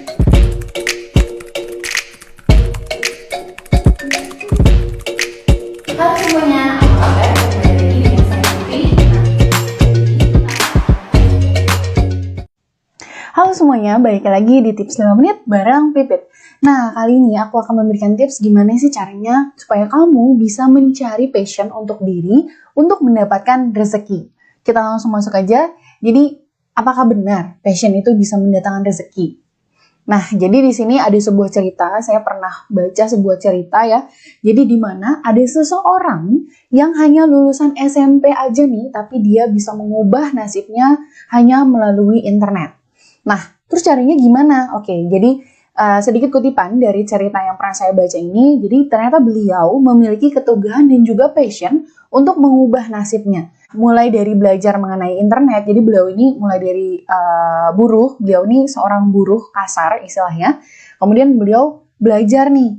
Halo semuanya, apa kabar? Kembali lagi dengan saya Putri. Halo semuanya, balik lagi di Tips 5 Menit bareng Pipit. Nah, kali ini aku akan memberikan tips gimana sih caranya supaya kamu bisa mencari passion untuk diri untuk mendapatkan rezeki. Kita langsung masuk aja. Jadi, apakah benar passion itu bisa mendatangkan rezeki? Nah, jadi di sini ada sebuah cerita, saya pernah baca sebuah cerita ya. Jadi di mana ada seseorang yang hanya lulusan SMP aja nih, tapi dia bisa mengubah nasibnya hanya melalui internet. Nah, terus caranya gimana? Oke, jadi sedikit kutipan dari cerita yang pernah saya baca ini. Jadi ternyata beliau memiliki keteguhan dan juga passion untuk mengubah nasibnya. Mulai dari belajar mengenai internet, jadi beliau ini mulai dari buruh, beliau ini seorang buruh kasar istilahnya. Kemudian beliau belajar nih,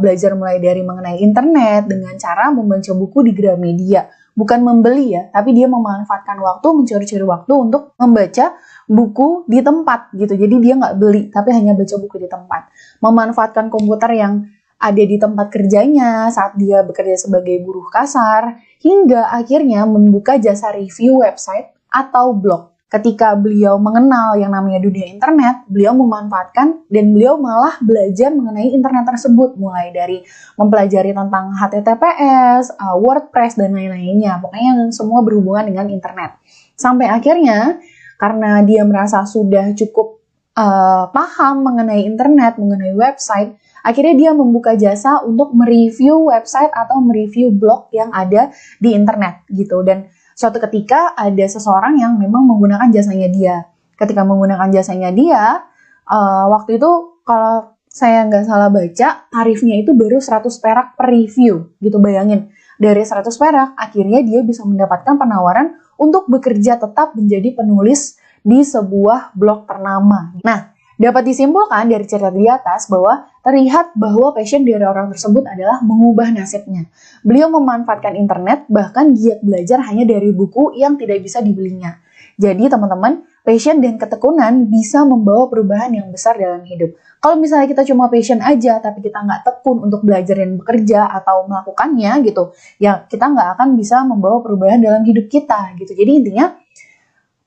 belajar mulai dari mengenai internet dengan cara membaca buku di Gramedia. Bukan membeli ya, tapi dia memanfaatkan waktu, mencuri-curi waktu untuk membaca buku di tempat gitu. Jadi dia nggak beli, tapi hanya baca buku di tempat. Memanfaatkan komputer yang ada di tempat kerjanya saat dia bekerja sebagai buruh kasar, hingga akhirnya membuka jasa review website atau blog. Ketika beliau mengenal yang namanya dunia internet, beliau memanfaatkan dan beliau malah belajar mengenai internet tersebut, mulai dari mempelajari tentang HTTPS, WordPress, dan lain-lainnya. Pokoknya yang semua berhubungan dengan internet. Sampai akhirnya, karena dia merasa sudah cukup paham mengenai internet, mengenai website, akhirnya dia membuka jasa untuk mereview website atau mereview blog yang ada di internet gitu. Dan suatu ketika ada seseorang yang memang menggunakan jasanya dia. Ketika menggunakan jasanya dia, waktu itu kalau saya nggak salah baca, tarifnya itu baru 100 perak per review gitu, bayangin. Dari 100 perak, akhirnya dia bisa mendapatkan penawaran untuk bekerja tetap menjadi penulis di sebuah blog ternama. Nah, dapat disimpulkan dari cerita di atas bahwa terlihat bahwa passion dari orang tersebut adalah mengubah nasibnya. Beliau memanfaatkan internet, bahkan giat belajar hanya dari buku yang tidak bisa dibelinya. Jadi teman-teman, passion dan ketekunan bisa membawa perubahan yang besar dalam hidup. Kalau misalnya kita cuma passion aja, tapi kita nggak tekun untuk belajar dan bekerja atau melakukannya gitu, ya kita nggak akan bisa membawa perubahan dalam hidup kita gitu. Jadi intinya,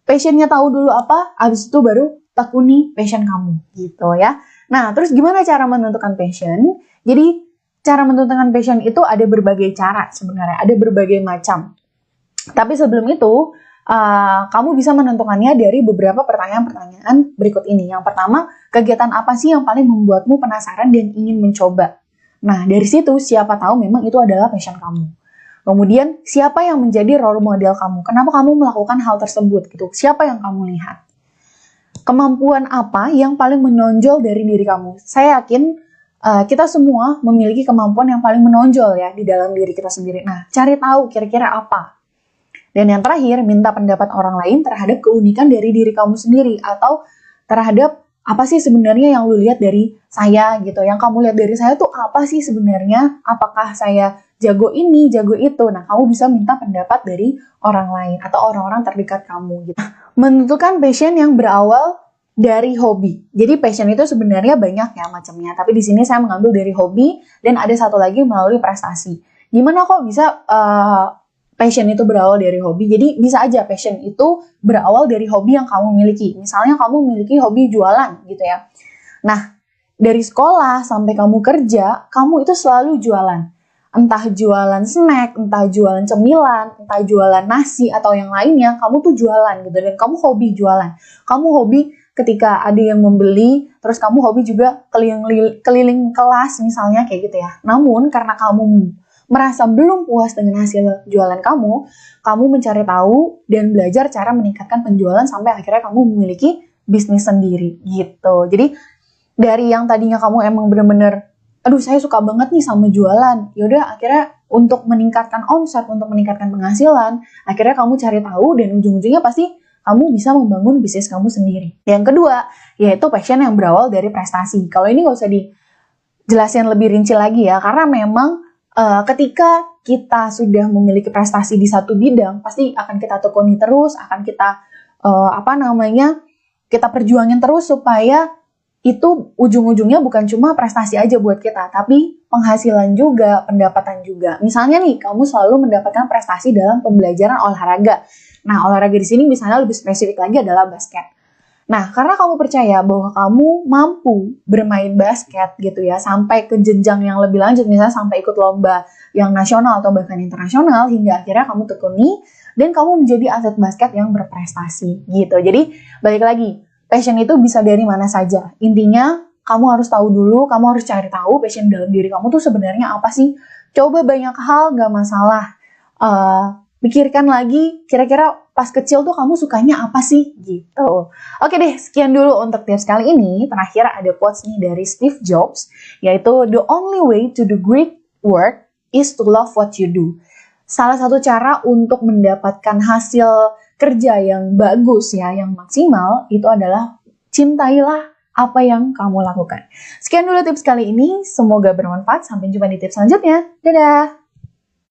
passionnya tahu dulu apa, habis itu baru tekuni passion kamu gitu ya. Nah, terus gimana cara menentukan passion? Jadi, cara menentukan passion itu ada berbagai cara sebenarnya, ada berbagai macam. Tapi sebelum itu, kamu bisa menentukannya dari beberapa pertanyaan-pertanyaan berikut ini. Yang pertama, kegiatan apa sih yang paling membuatmu penasaran dan ingin mencoba? Nah, dari situ siapa tahu memang itu adalah passion kamu. Kemudian, siapa yang menjadi role model kamu? Kenapa kamu melakukan hal tersebut gitu? Siapa yang kamu lihat? Kemampuan apa yang paling menonjol dari diri kamu? Saya yakin kita semua memiliki kemampuan yang paling menonjol ya di dalam diri kita sendiri. Nah, cari tahu kira-kira apa. Dan yang terakhir, minta pendapat orang lain terhadap keunikan dari diri kamu sendiri atau terhadap apa sih sebenarnya yang lu lihat dari saya gitu. Yang kamu lihat dari saya tuh apa sih sebenarnya? Apakah saya jago ini, jago itu? Nah, kamu bisa minta pendapat dari orang lain atau orang-orang terdekat kamu gitu. Menentukan passion yang berawal dari hobi. Jadi passion itu sebenarnya banyak ya macamnya, tapi di sini saya mengambil dari hobi dan ada satu lagi melalui prestasi. Gimana kok bisa passion itu berawal dari hobi? Jadi bisa aja passion itu berawal dari hobi yang kamu miliki. Misalnya kamu memiliki hobi jualan gitu ya. Nah, dari sekolah sampai kamu kerja, kamu itu selalu jualan. Entah jualan snack, entah jualan cemilan, entah jualan nasi atau yang lainnya, kamu tuh jualan gitu. Dan kamu hobi jualan. Kamu hobi ketika ada yang membeli, terus kamu hobi juga keliling kelas misalnya kayak gitu ya. Namun karena kamu merasa belum puas dengan hasil jualan kamu mencari tahu dan belajar cara meningkatkan penjualan sampai akhirnya kamu memiliki bisnis sendiri gitu. Jadi dari yang tadinya kamu emang bener-bener, aduh saya suka banget nih sama jualan, yaudah akhirnya untuk meningkatkan omset, untuk meningkatkan penghasilan, akhirnya kamu cari tahu dan ujung-ujungnya pasti kamu bisa membangun bisnis kamu sendiri. Yang kedua, yaitu passion yang berawal dari prestasi. Kalau ini nggak usah dijelasin lebih rinci lagi ya, karena memang ketika kita sudah memiliki prestasi di satu bidang, pasti akan kita tekuni terus, akan kita kita perjuangin terus supaya itu ujung-ujungnya bukan cuma prestasi aja buat kita, tapi penghasilan juga, pendapatan juga. Misalnya nih, kamu selalu mendapatkan prestasi dalam pembelajaran olahraga. Nah, olahraga di sini misalnya lebih spesifik lagi adalah basket. Nah, karena kamu percaya bahwa kamu mampu bermain basket gitu ya, sampai ke jenjang yang lebih lanjut, misalnya sampai ikut lomba yang nasional atau bahkan internasional, hingga akhirnya kamu tekuni dan kamu menjadi atlet basket yang berprestasi gitu. Jadi, balik lagi, passion itu bisa dari mana saja. Intinya, kamu harus tahu dulu, kamu harus cari tahu passion dalam diri kamu tuh sebenarnya apa sih. Coba banyak hal, gak masalah. Pikirkan lagi, kira-kira pas kecil tuh kamu sukanya apa sih gitu. Oke deh, sekian dulu untuk tips kali ini. Terakhir ada quotes nih dari Steve Jobs, yaitu the only way to do great work is to love what you do. Salah satu cara untuk mendapatkan hasil kerja yang bagus ya, yang maksimal, itu adalah cintailah apa yang kamu lakukan. Sekian dulu tips kali ini, semoga bermanfaat. Sampai jumpa di tips selanjutnya. Dadah!